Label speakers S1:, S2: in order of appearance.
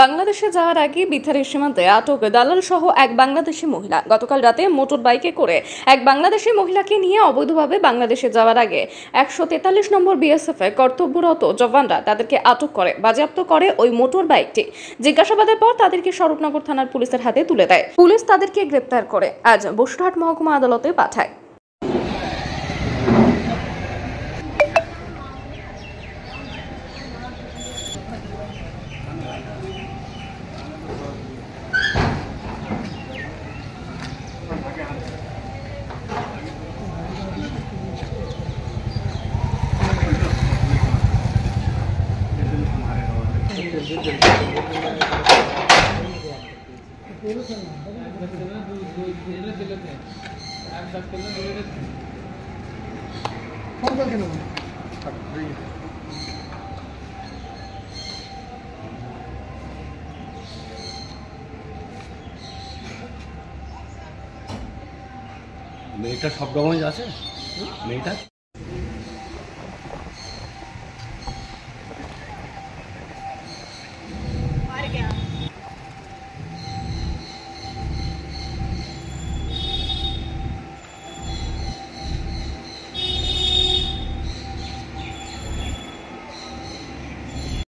S1: বাংলাদেশে যাওয়ার আগে বিথারের সীমান্তে আটক দালাল সহ এক বাংলাদেশি মহিলা। গতকাল রাতে মোটর বাইকে করে এক বাংলাদেশি মহিলাকে নিয়ে অবৈধভাবে বাংলাদেশে যাওয়ার আগে 143 নম্বর বিএসএফ এ কর্তব্যরত জওয়ানরা তাদেরকে আটক করে বাজেয়াপ্ত করে ওই মোটর বাইকটি। জিজ্ঞাসাবাদের পর তাদেরকে স্বরূপনগর থানার পুলিশের হাতে তুলে দেয়। পুলিশ তাদেরকে গ্রেপ্তার করে আজ বসুরহাট মহকুমা আদালতে পাঠায়।
S2: মেয়েটা সব ডকুমেন্টস আছে মেয়েটা।